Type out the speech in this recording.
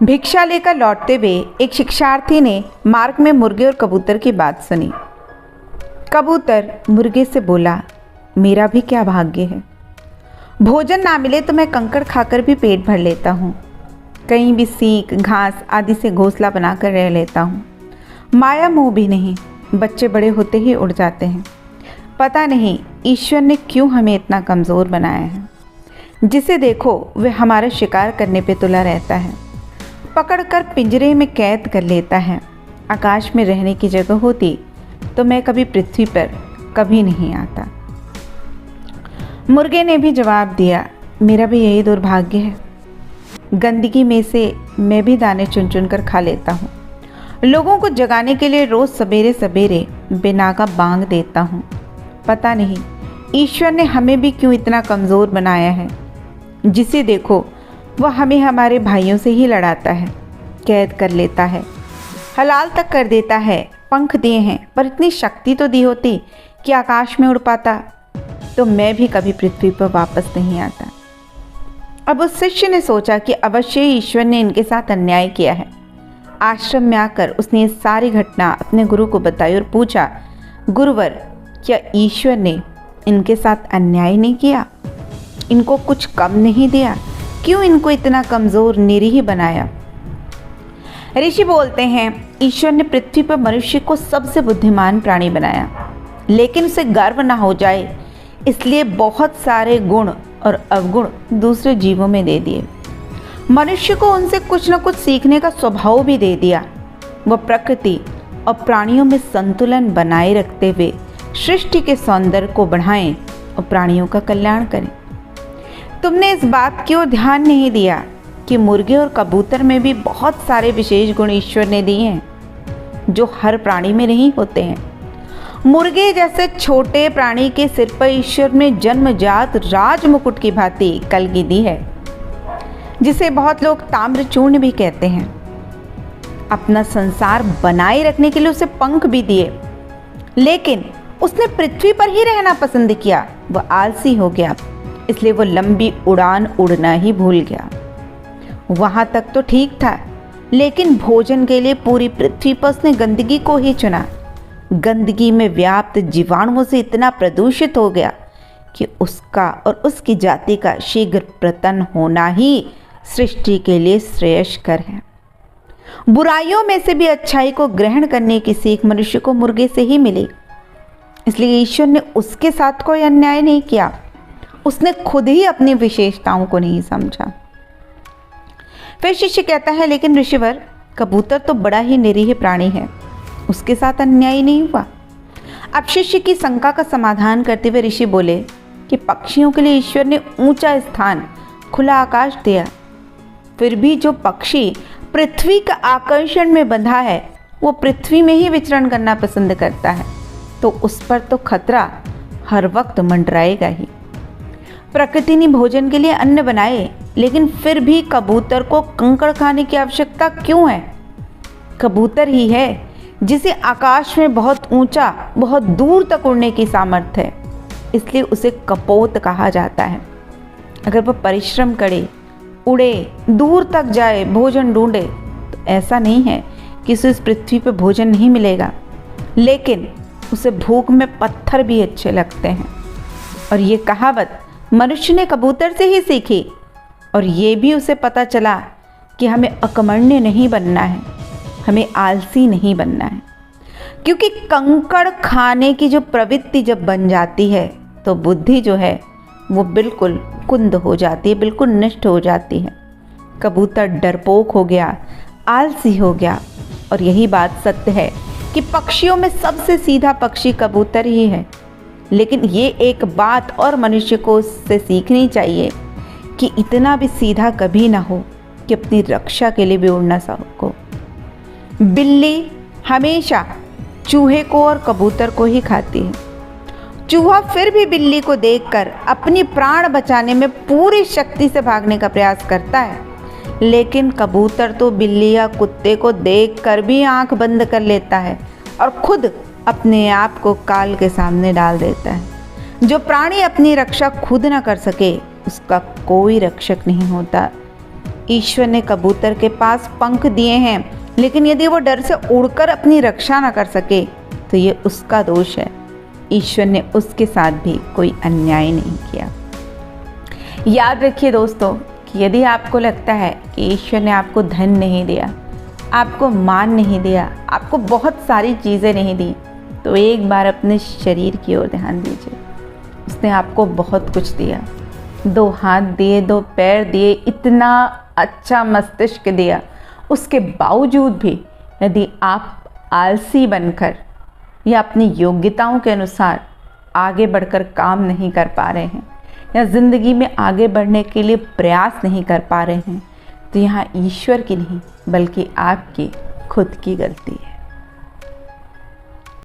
भिक्षा लेकर लौटते हुए एक शिक्षार्थी ने मार्ग में मुर्गे और कबूतर की बात सुनी। कबूतर मुर्गे से बोला, मेरा भी क्या भाग्य है, भोजन ना मिले तो मैं कंकड़ खाकर भी पेट भर लेता हूँ, कहीं भी सीख घास आदि से घोंसला बनाकर रह लेता हूँ। माया मोह भी नहीं, बच्चे बड़े होते ही उड़ जाते हैं। पता नहीं ईश्वर ने क्यों हमें इतना कमज़ोर बनाया है। जिसे देखो वह हमारा शिकार करने पे तुला रहता है, पकड़कर पिंजरे में कैद कर लेता है। आकाश में रहने की जगह होती तो मैं कभी पृथ्वी पर कभी नहीं आता। मुर्गे ने भी जवाब दिया, मेरा भी यही दुर्भाग्य है। गंदगी में से मैं भी दाने चुन चुन कर खा लेता हूँ। लोगों को जगाने के लिए रोज़ सवेरे सवेरे बेनागा बांग देता हूँ। पता नहीं ईश्वर ने हमें भी क्यों इतना कमज़ोर बनाया है। जिसे देखो वह हमें हमारे भाइयों से ही लड़ाता है, कैद कर लेता है, हलाल तक कर देता है। पंख दिए हैं पर इतनी शक्ति तो दी होती कि आकाश में उड़ पाता तो मैं भी कभी पृथ्वी पर वापस नहीं आता। अब उस शिष्य ने सोचा कि अवश्य ईश्वर ने इनके साथ अन्याय किया है। आश्रम में आकर उसने ये सारी घटना अपने गुरु को बताई और पूछा, गुरुवर, क्या ईश्वर ने इनके साथ अन्याय नहीं किया? इनको कुछ कम नहीं दिया? क्यों इनको इतना कमज़ोर निरीह बनाया? ऋषि बोलते हैं, ईश्वर ने पृथ्वी पर मनुष्य को सबसे बुद्धिमान प्राणी बनाया, लेकिन उसे गर्व ना हो जाए इसलिए बहुत सारे गुण और अवगुण दूसरे जीवों में दे दिए। मनुष्य को उनसे कुछ न कुछ सीखने का स्वभाव भी दे दिया। वह प्रकृति और प्राणियों में संतुलन बनाए रखते हुए सृष्टि के सौंदर्य को बढ़ाएं और प्राणियों का कल्याण करें। तुमने इस बात की ओर ध्यान नहीं दिया कि मुर्गे और कबूतर में भी बहुत सारे विशेष गुण ईश्वर ने दिए हैं जो हर प्राणी में नहीं होते हैं। मुर्गे जैसे छोटे प्राणी के सिर पर ईश्वर ने जन्मजात राज मुकुट की भांति कलगी दी है, जिसे बहुत लोग ताम्रचूर्ण भी कहते हैं। अपना संसार बनाए रखने के लिए उसे पंख भी दिए, लेकिन उसने पृथ्वी पर ही रहना पसंद किया। वह आलसी हो गया, इसलिए वो लंबी उड़ान उड़ना ही भूल गया। वहां तक तो ठीक था, लेकिन भोजन के लिए पूरी पृथ्वी पर उसने गंदगी को ही चुना। गंदगी में व्याप्त जीवाणुओं से इतना प्रदूषित हो गया कि उसका और उसकी जाति का शीघ्र पतन होना ही सृष्टि के लिए श्रेयस्कर है। बुराइयों में से भी अच्छाई को ग्रहण करने की सीख मनुष्य को मुर्गे से ही मिली, इसलिए ईश्वर ने उसके साथ कोई अन्याय नहीं किया। उसने खुद ही अपनी विशेषताओं को नहीं समझा। फिर शिष्य कहता है, लेकिन ऋषिवर, कबूतर तो बड़ा ही निरीह प्राणी है, उसके साथ अन्याय नहीं हुआ। अब शिष्य की शंका का समाधान करते हुए ऋषि बोले कि पक्षियों के लिए ईश्वर ने ऊंचा स्थान, खुला आकाश दिया। फिर भी जो पक्षी पृथ्वी का आकर्षण में बंधा है वो पृथ्वी में ही विचरण करना पसंद करता है, तो उस पर तो खतरा हर वक्त मंडराएगा ही। प्रकृति ने भोजन के लिए अन्न बनाए, लेकिन फिर भी कबूतर को कंकड़ खाने की आवश्यकता क्यों है? कबूतर ही है जिसे आकाश में बहुत ऊंचा, बहुत दूर तक उड़ने की सामर्थ्य है, इसलिए उसे कपोत कहा जाता है। अगर वह परिश्रम करे, उड़े, दूर तक जाए, भोजन ढूंढे, तो ऐसा नहीं है कि उसे इस पृथ्वी पर भोजन नहीं मिलेगा, लेकिन उसे भूख में पत्थर भी अच्छे लगते हैं। और ये कहावत मनुष्य ने कबूतर से ही सीखी, और ये भी उसे पता चला कि हमें अकर्मण्य नहीं बनना है, हमें आलसी नहीं बनना है। क्योंकि कंकड़ खाने की जो प्रवृत्ति जब बन जाती है तो बुद्धि जो है वो बिल्कुल कुंद हो जाती है, बिल्कुल नष्ट हो जाती है। कबूतर डरपोक हो गया, आलसी हो गया। और यही बात सत्य है कि पक्षियों में सबसे सीधा पक्षी कबूतर ही है। लेकिन ये एक बात और मनुष्य को उससे सीखनी चाहिए कि इतना भी सीधा कभी ना हो कि अपनी रक्षा के लिए भी उड़ ना सको। बिल्ली हमेशा चूहे को और कबूतर को ही खाती है। चूहा फिर भी बिल्ली को देखकर अपनी प्राण बचाने में पूरी शक्ति से भागने का प्रयास करता है, लेकिन कबूतर तो बिल्ली या कुत्ते को देखकर भी आंख बंद कर लेता है और खुद अपने आप को काल के सामने डाल देता है। जो प्राणी अपनी रक्षा खुद न कर सके उसका कोई रक्षक नहीं होता। ईश्वर ने कबूतर के पास पंख दिए हैं, लेकिन यदि वो डर से उड़कर अपनी रक्षा न कर सके तो ये उसका दोष है। ईश्वर ने उसके साथ भी कोई अन्याय नहीं किया। याद रखिए दोस्तों कि यदि आपको लगता है कि ईश्वर ने आपको धन नहीं दिया, आपको मान नहीं दिया, आपको बहुत सारी चीज़ें नहीं दी, तो एक बार अपने शरीर की ओर ध्यान दीजिए। उसने आपको बहुत कुछ दिया, 2 हाथ दिए, 2 पैर दिए, इतना अच्छा मस्तिष्क दिया। उसके बावजूद भी यदि आप आलसी बनकर या अपनी योग्यताओं के अनुसार आगे बढ़कर काम नहीं कर पा रहे हैं या ज़िंदगी में आगे बढ़ने के लिए प्रयास नहीं कर पा रहे हैं, तो यहाँ ईश्वर की नहीं बल्कि आपकी खुद की गलती है।